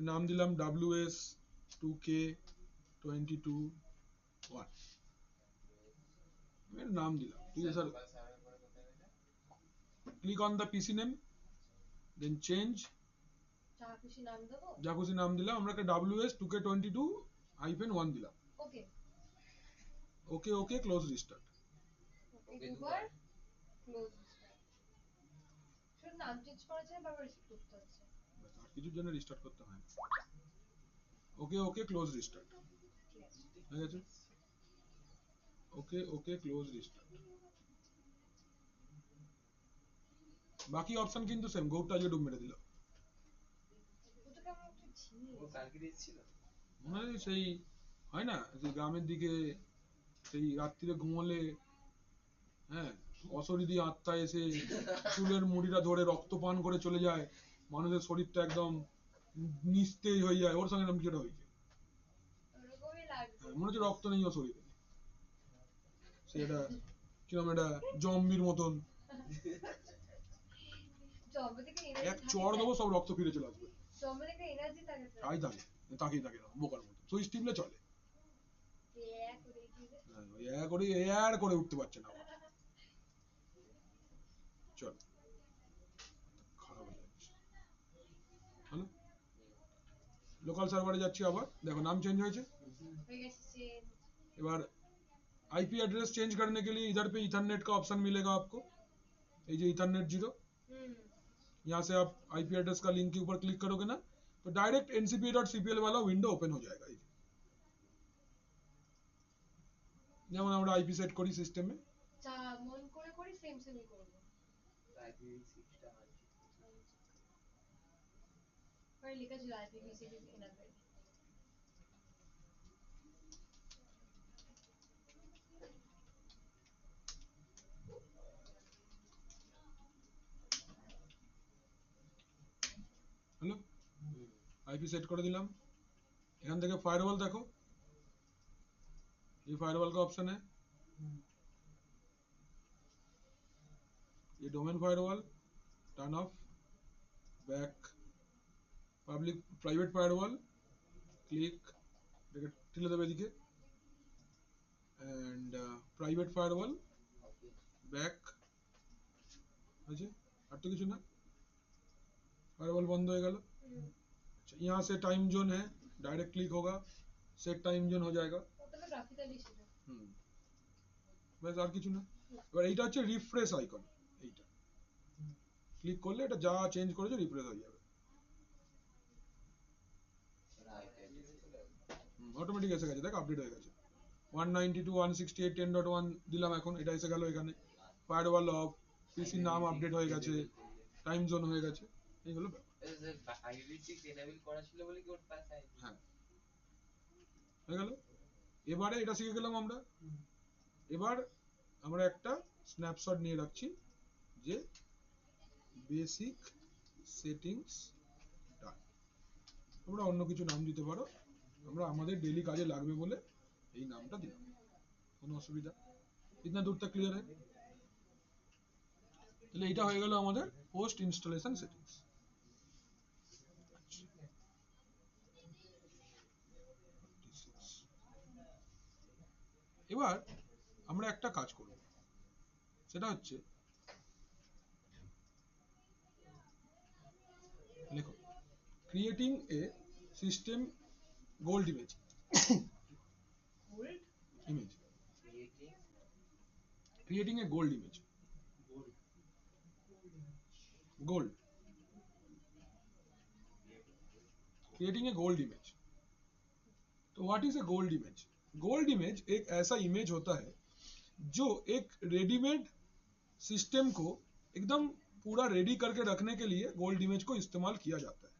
নাম দিলাম WS2K22 1, নাম দিলাম, ঠিক আছে স্যার। Click on the PC name, then change, যা খুশি নাম দেবো। যা খুশি নাম দিলাম, আমরা একটা WS2K22-1 দিলাম। ওকে ওকে ওকে ক্লোজ রিস্টার্ট। দুবার ক্লোজ। শুধু নাম চেঞ্জ করার জন্য বারবার রিসেট করতে হচ্ছে। আর কিছুর জন্য রিস্টার্ট করতে হয় না। ওকে ওকে ক্লোজ রিস্টার্ট ঠিক আছে। হয়ে গেছে। ওকে ওকে ক্লোজ রিস্টার্ট। বাকি অপশন কিন্তু সেম, গৌরটা আজকে ডুব মেরে দিল। ওটা কেমন একটা ঝিমিয়ে ও কালকে দিয়েছিল মনে হয় সেই হয় না, যে গ্রামের দিকে সেই রাত্রিরে ঘুমোলে, হ্যাঁ, অশরীরী আত্মা এসে চুলের মুড়িটা ধরে রক্ত পান করে চলে যায়, মানুষের শরীরটা একদম নিস্তেজ হয়ে যায়, ওর সঙ্গে এরকম কিছুটা হয়েছে। ওরকমই লাগছে। মনে হচ্ছে রক্ত নেই ওর শরীরে, সেটা কিরকম একটা জম্বির মতন, জম্বি থেকে এক চড় দেবো সব রক্ত ফিরে চলে আসবে। জম্বি থেকে এনার্জি থাকে তো। তাই থাকে, তাকিয়ে থাকে এরকম বোকার মতো, সুইচ টিপলে চলে। এক করে দিয়ে হ্যাঁ, ওই করে এয়ার করে উঠতে পারছে না আবার। চল, খারাপ হয়ে যাচ্ছে। হ্যালো, লোকাল সার্ভারে যাচ্ছি আবার, দেখো नाम चेंज হয়েছে। হয়ে गया चेंज। এবার आईपी एड्रेस चेंज करने के लिए इधर पे इथरनेट का ऑप्शन मिलेगा आपको, ये जो इथरनेट 0, यहाँ से आप आईपी एड्रेस का लिंक के ऊपर क्लिक करोगे ना, तो डायरेक्ट ncpa.cpl वाला विंडो ओपन हो जाएगा। যেমন আমরা আইপি সেট করি সিস্টেমে, যা মন করে করি সেম সেমই করব। IPv6 টা পরে লেখা ছিল IPv6 is enabled। Hello, IP set করে দিলাম। এখান থেকে ফায়ারওয়াল দেখো, ये फायरवॉल का ऑप्शन है, ये domain firewall, turn off, back, public private firewall, click, ঠেলে দেবে এদিকে, এন্ড প্রাইভেট ফায়ারওয়াল, ব্যাক হয়েছে, আর তো কিছু না, ফায়াरवॉल बंद हो गया। अच्छा, यहाँ से टाइम जोन है, डायरेक्ट क्लिक होगा, सेट टाइम जोन हो जाएगा। ওটা তো গ্রাফিক্যালি ছিল। ব্যাস, আর কিছু না। এবার এইটা হচ্ছে রিফ্রেশ আইকন, এইটা ক্লিক করলে এটা যা চেঞ্জ করেছে রিফ্রেশ হয়ে যাবে, অটোমেটিক এসে গেছে, দেখ আপডেট হয়ে গেছে। 192.168.10.1 দিলাম, এখন এটা এসে গেল এখানে, ফায়ারওয়াল অফ, পিসির নাম আপডেট হয়ে গেছে, টাইম জোন হয়ে গেছে, এই হলো ব্যাপার। হ্যাঁ, হয়ে গেল। এবারে এটা শিখে গেলাম আমরা। এবার আমরা একটা স্ন্যাপশট নিয়ে রাখছি যে বেসিক সেটিংস ডান। তোমরা অন্য কিছু নাম দিতে পারো, আমরা আমাদের ডেইলি কাজে লাগবে বলে এই নামটা দিলাম, কোনো অসুবিধা। ইতনা দূর তক ক্লিয়ার है? তাহলে এটা হয়ে গেল আমাদের পোস্ট ইনস্টলেশন সেটিংস। এবার আমরা একটা কাজ করব, সেটা হচ্ছে লিখো creating a system gold image. Gold image, creating a gold image, gold, creating a gold image. तो what is a gold image? Gold image एक ऐसा इमेज होता है जो एक रेडीमेड सिस्टम को एकदम पूरा रेडी करके रखने के लिए गोल्ड इमेज को इस्तेमाल किया जाता है।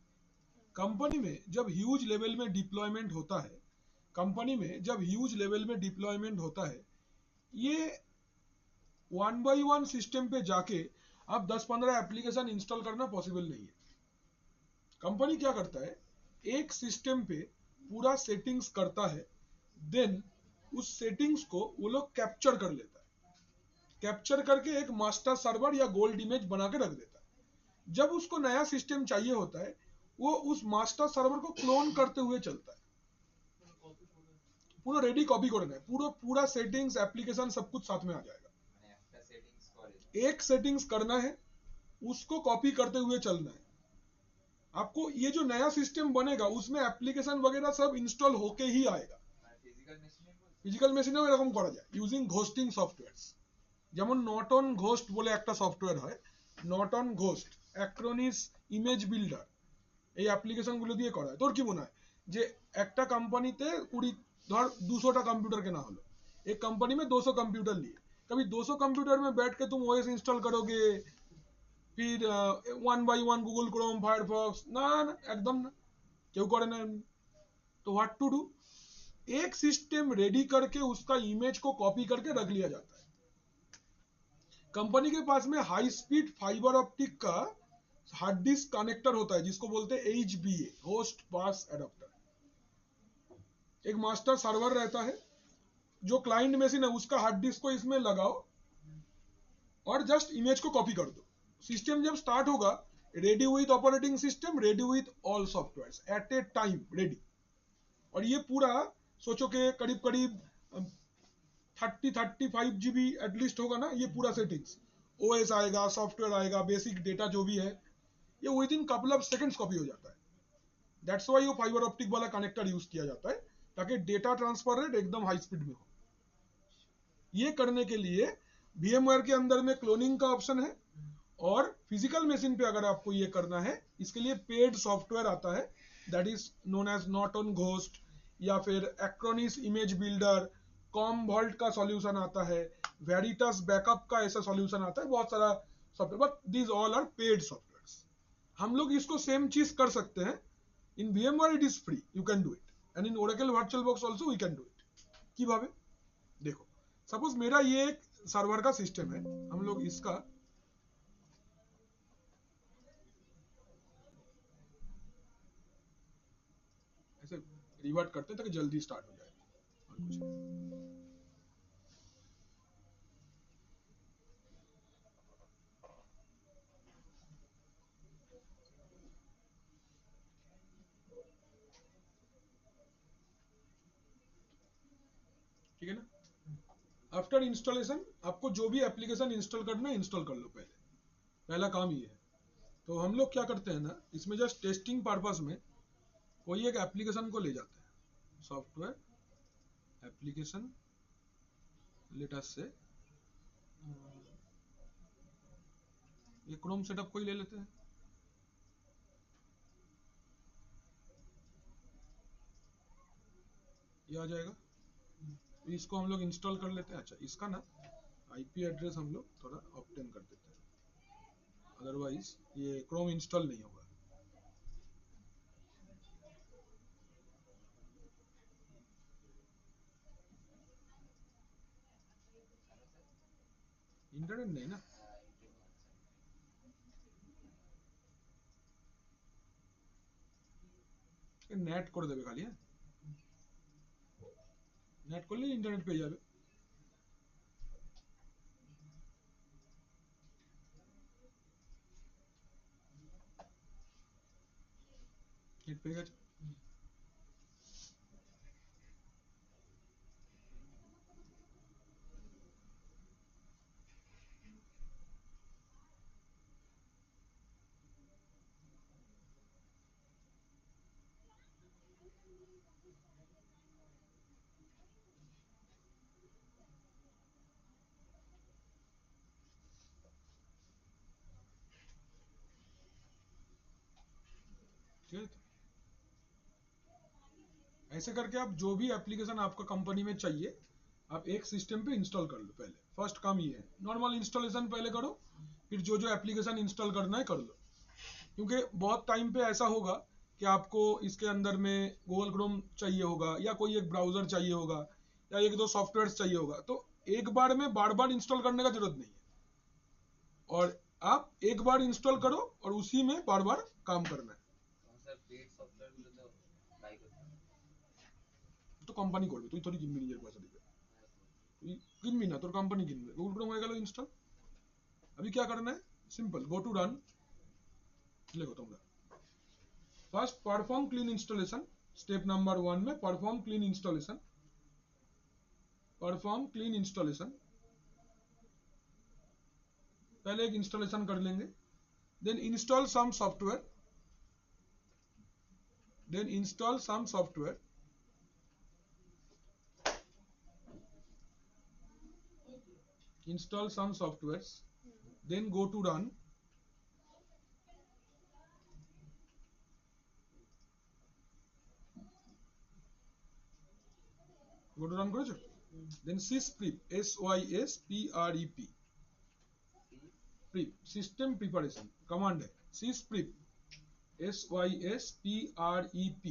कंपनी में जब ह्यूज लेवल में डिप्लॉयमेंट होता है, कंपनी में जब ह्यूज लेवल में डिप्लॉयमेंट होता है, ये वन बाय वन सिस्टम पे जाके अब 10-15 एप्लीकेशन इंस्टॉल करना पॉसिबल नहीं है। कंपनी क्या करता है, एक सिस्टम पे पूरा सेटिंग्स करता है, देन उस सेटिंग्स को वो लोग कैप्चर कर लेता है, कैप्चर करके एक मास्टर सर्वर या गोल्ड इमेज बना के रख देता है। जब उसको नया सिस्टम चाहिए होता है, वो उस मास्टर सर्वर को क्लोन करते हुए चलता है, पूरा रेडी कॉपी करना है, पूरा सेटिंग्स एप्लीकेशन सब कुछ साथ में आ जाएगा। एक सेटिंग्स करना है, उसको कॉपी करते हुए चलना है। आपको ये जो नया सिस्टम बनेगा उसमें एप्लीकेशन वगैरह सब इंस्टॉल होके ही आएगा। फिजिकल মেশিনেও এরকম করা যায় ইউজিং ঘোস্টিং সফটওয়্যারস। যেমন নট অন ঘোস্ট বলে একটা সফটওয়্যার হয়, not on ghost, Acronis image builder, এই অ্যাপ্লিকেশনগুলো দিয়ে করা হয়। তোর কি মনে হয় যে একটা কোম্পানিতে 200টা कंप्यूटर केना हलो, एक कंपनी में 200 कंप्यूटर लिए, कभी 200 कंप्यूटर में बैठ के तुम ओएस इंस्टॉल करोगे, फिर one by one Google Chrome Firefox, ना ना एकदम ना, क्यों करे ना। तो व्हाट टू डू, एक सिस्टम रेडी करके उसका इमेज को कॉपी करके रख लिया जाता है। कंपनी के पास में हाई स्पीड फाइबर ऑप्टिक का हार्ड डिस्क कनेक्टर होता है जिसको बोलते हैं HBA, होस्ट बस एडाप्टर। एक मास्टर सर्वर रहता है, जो क्लाइंट मशीन है उसका हार्ड डिस्क को इसमें लगाओ और जस्ट इमेज को कॉपी कर दो। सिस्टम जब स्टार्ट होगा, ready with operating system, ready with all software at a time ready. और ये पूरा सोचो कि करीब करीब 30-35 GB एटलीस्ट होगा ना, ये पूरा सेटिंग्स, ओएस आएगा, सॉफ्टवेयर आएगा, बेसिक डेटा जो भी है, ये with in couple of seconds copy हो जाता है। दैट्स व्हाई वो फाइबर ऑप्टिक वाला कनेक्टर यूज किया जाता है, ताकि डेटा ट्रांसफर रेट एकदम हाई स्पीड में हो। ये करने के लिए VMware के अंदर में क्लोनिंग का ऑप्शन है, और फिजिकल मशीन पे अगर आपको ये करना है, इसके लिए पेड सॉफ्टवेयर आता है, that is known as Norton Ghost, या फिर Acronis image builder, CommVault का सॉल्यूशन आता है, वेरिटस बैकअप का ऐसा सॉल्यूशन आता है, बहुत सारा software, but these all are paid softwares. हम लोग इसको सेम चीज कर सकते हैं, in VMware it is free, you can do it, and in Oracle VirtualBox also we can do it. की भावे देखो, सपोज मेरा ये एक सर्वर का सिस्टम है, हम लोग इसका ऐसे रिवर्ट करते हैं ताकि जल्दी स्टार्ट हो जाए, और कुछ ठीक है ना। आफ्टर इंस्टॉलेशन आपको जो भी एप्लीकेशन इंस्टॉल करना है इंस्टॉल कर लो, पहला काम ये है। तो हम लोग क्या करते हैं ना, इसमें जस्ट टेस्टिंग पर्पस में कोई एक एप्लीकेशन को ले जाते हैं, सॉफ्टवेयर एप्लीकेशन, लेट अस से ये क्रोम सेटअप कोई ले लेते हैं, ये आ जाएगा, तो इसको हम लोग इंस्टॉल कर लेते हैं। अच्छा, इसका ना आईपी एड्रेस हम लोग थोड़ा ऑप्टेन कर देते हैं, अदरवाइज ये क्रोम इंस्टॉल नहीं होगा। इंटरनेट नहीं ना, नेट করে দেবে খালি, হ্যাঁ নেট করলে ইন্টারনেট পেয়ে যাবে। নেট পেয়ে গেছে। ठीक है, ऐसे करके आप जो भी एप्लीकेशन आपका कंपनी में चाहिए आप एक सिस्टम पे इंस्टॉल कर लो। पहले फर्स्ट काम ये है, नॉर्मल इंस्टॉलेशन पहले करो, फिर जो जो एप्लीकेशन इंस्टॉल करना है कर लो। क्योंकि बहुत टाइम पे ऐसा होगा कि आपको इसके अंदर में गूगल क्रोम चाहिए होगा या कोई एक ब्राउजर चाहिए होगा या एक दो सॉफ्टवेयर चाहिए होगा, तो एक बार में बार बार इंस्टॉल करने का जरूरत नहीं है, और आप एक बार इंस्टॉल करो और उसी में बार बार काम करना है। তো কোম্পানি করবে, তুই তোরই কিনবি নিজের পয়সা দিবে, তুই কিনবি না, তোর কোম্পানি কিনবে। গুগল ক্রোম হয়ে গেল इंस्टॉल। अभी क्या करना है, सिंपल गो टू रन लिखो तुमरा, first perform clean installation, step number 1 में perform clean installation, perform clean installation पहले एक इंस्टॉलेशन कर लेंगे, then install some software, then install some software, install some softwares, then go to run, go to run করেছো, then sysprep, SYSPREP, prep system preparation command है, sysprep SYSPREP,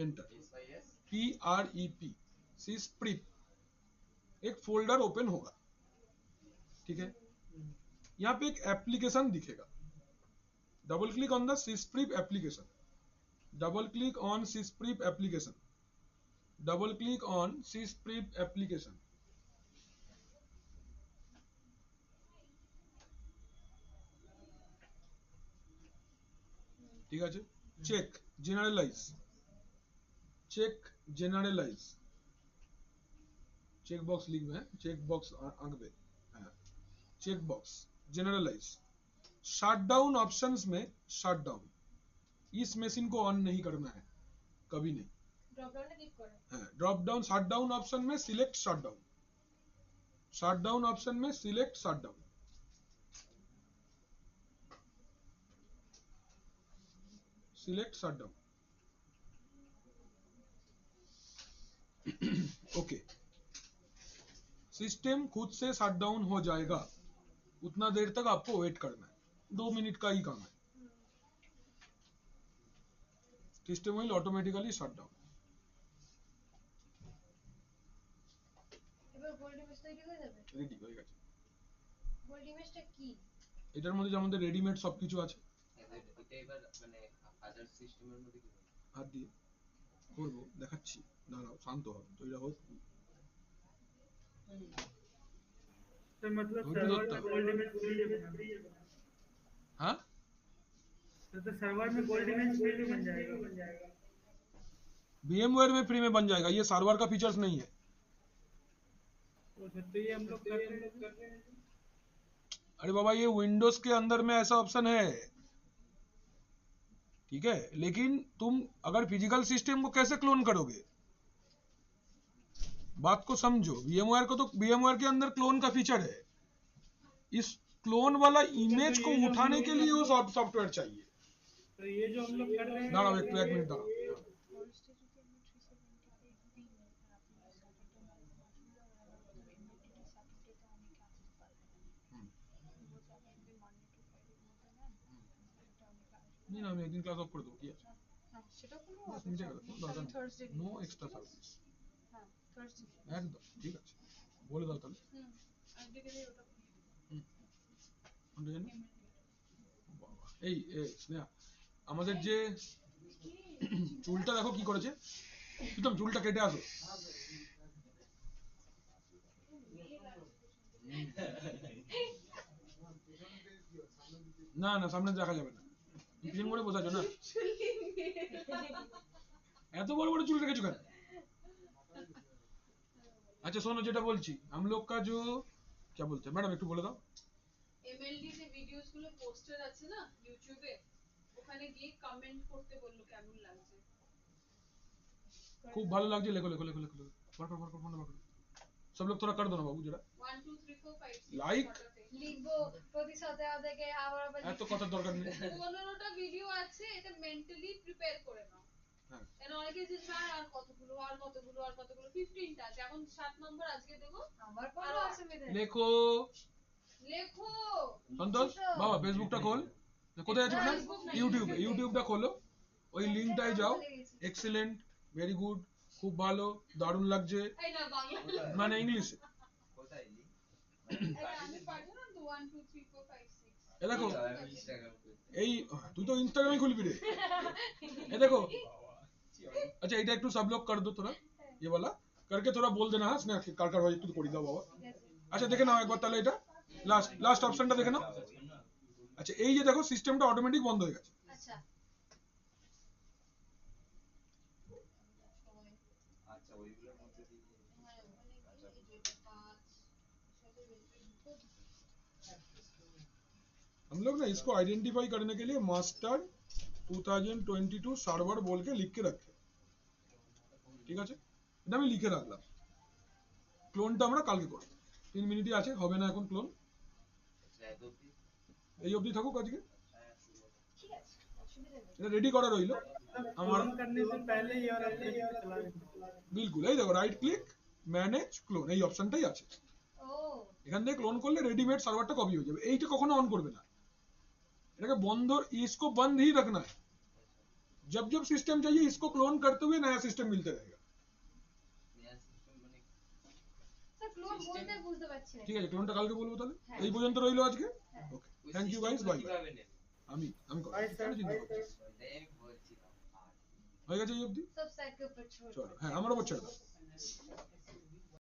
enter PREP, sysprep एक folder open होगा, ठीक है। यहाँ पे एक application दिखेगा, double click on the sysprep application, double click on sysprep application, double click on sysprep application, ঠিক আছে। Check generalise, check generalise, check box লিখবে, হ্যাঁ চেক বক্স আঁকবে, হ্যাঁ check box generalise, shutdown options में शटडाउन, इस machine को on नहीं करना है कभी नहीं, ड्रॉप डाउन क्लिक करो, हाँ ड्रॉप डाउन शटडाउन ऑप्शन में सिलेक्ट शटडाउन, शटडाउन ऑप्शन में select shutdown, select shutdown, okay. System खुद से शटडाउन हो जाएगा, उतना देर तक आपको वेट करना है, 2 मिनट का ही काम है, system will automatically shut down. এবার গোল্ড ইমেজ তৈরি হয়ে যাবে। রেডি হয়ে গেছে, গোল্ড ইমেজটা কি? এটার মধ্যে যে আমাদের রেডিমেড সবকিছু আছে, এটা এবার মানে আদার সিস্টেমের মধ্যে কি হাত দিয়ে করবো, দেখাচ্ছি, দাঁড়াও শান্ত হও, তৈরি হোক। तो मतलब वही तो सर्वर होता में है। गोल्ड इमेज फ्री है बना, हाँ तो सर्वर में गोल्ड इमेज फ्री में बन जाएगा। VMware में फ्री में बन जाएगा, ये सर्वर का फीचर्स नहीं है, तो सर तो ये हम लोग कर रहे हैं। अरे बाबा ये विंडोज के अंदर में ऐसा ऑप्शन है, ठीक है, लेकिन तुम अगर फिजिकल सिस्टम को कैसे क्लोन करोगे, बात को समझो। VMware को तो VMware के अंदर क्लोन का फीचर है, इस क्लोन वाला इमेज को उठाने के लिए वो सॉफ्टवेयर चाहिए। तो ये जो हम लोग कर रहे हैं दाঁড়াও একটু, এক মিনিট দাঁড়াও। না আমি একদিন ক্লাস অফ করে দেবো, কি আছে, সেটা কোনো মিটে গেল, কোনো দরকার নেই, থার্সডে নো এক্সট্রা সার্ভিস, হ্যাঁ থার্সডে একদম ঠিক আছে, বলে দাও তাহলে। আজকে গেলে ওটা কোনটা জানি? বাবা, এই স্নেহা, আমাদের যে চুলটা দেখো কি করেছে, প্রীতম চুলটা কেটে আসো। না না সামনে দেখা যাবে না, পিছন করে বসাছো না, এত বড় বড় চুল রেখেছো কেন? अच्छा सुनो যেটা বলছি, हम लोग का जो क्या बोलते हैं मैडम, একটু বলে দাও। এমএলডি তে ভিডিওস গুলো পোস্টার আছে না ইউটিউবে, ওখানে গিয়ে কমেন্ট করতে বললো কেমন লাগছে। खूब ভালো লাগছে, লেখো লেখো লেখো লেখো লেখো, পড় ফোন করো, सब लोग थोड़ा कर दो ना बाबू जरा 1 2 3 4 5 6 Like? লিখবো প্রতি সপ্তাহে থেকে আবার এত কথা দরকার নেই। 15টা ভিডিও আছে, এটা মেন্টালি প্রিপেয়ার করে নাও। হ্যাঁ এন্ড অনেকে যে স্যার আর কতগুলো 15টা, যেমন 7 নম্বর আজকে দেবো। আমার কোনো অসুবিধা নেই। লেখো লেখো সন্তোষ বাবা, ফেসবুকটা খোল, কোথায় আছে ওটা, Facebook না, ইউটিউবটা খোলো, ওই লিংকটায় যাও, এক্সেলেন্ট, ভেরি গুড, খুব ভালো, দারুণ লাগছে, এই না বাংলা মানে ইংলিশে, কোথায় লিঙ্ক? এটা আমি পারবো না তো 1 2 3 4 5 6 এ দেখো ইনস্টাগ্রাম এই, তুই তো इंस्टाग्राम খুলবি রে, এ দেখো। अच्छा এটা একটু सब लोग कर दो थोड़ा, ये वाला करके थोड़ा बोल देना, हाँ स्नेहा কার ভাই একটু করে দাও বাবা। আচ্ছা দেখে নাও একবার তাহলে, এটা লাস্ট অপশনটা দেখে নাও। আচ্ছা এই যে দেখো সিস্টেমটা অটোমেটিক বন্ধ হয়ে গেছে, আচ্ছা আচ্ছা ওইগুলোর মধ্যে দিয়ে হ্যাঁ অনেক যেটা 5 हम लोग ना इसको आइडेंटिफाई करने के लिए मास्टर 2022 सर्वर बोल के लिख के रखे, ঠিক আছে, এটা আমি লিখে রাখলাম। ক্লোনটা আমরা কালকে করব, 3 মিনিটই আছে, হবে না এখন ক্লোন, এত অব্দি এই অবধি থাকুক আজকে, ঠিক আছে অসুবিধা নেই। এটা রেডি করা রইলো আমার। क्लोन करने से पहले ये और एप्लीकेशन चला देंगे। বিলকুল এই দেখো রাইট ক্লিক ম্যানেজ ক্লোন, এই অপশনটাই আছে, ও এখান থেকে ক্লোন করলে রেডিমেড সার্ভারটা কপি হয়ে যাবে। এইটা কখনো অন করবে না, এটাকে বন্ধ, इसको बंद ही रखना है, जब जब सिस्टम चाहिए इसको क्लोन करते हुए नया सिस्टम मिलते रहेगा। নেয়া সিস্টেম মানে স্যার ক্লোন বলতে বুঝতে পারছি না। ঠিক আছে, ক্লোনটা কালকে বলবো তাহলে, হ্যাঁ। এই পর্যন্ত রইলো আজকে, হ্যাঁ। Okay thank you guys, bye bye. কিভাবে নেবে? আমি করব, Bye, sir. কোনো চিন্তা করো না। ওইটাই আমি বলছিলাম। হয়ে গেছে এই অবধি, সব সাইকেল पर छोड़ চলো হ্যাঁ আমার উপর ছেড়ে দাও।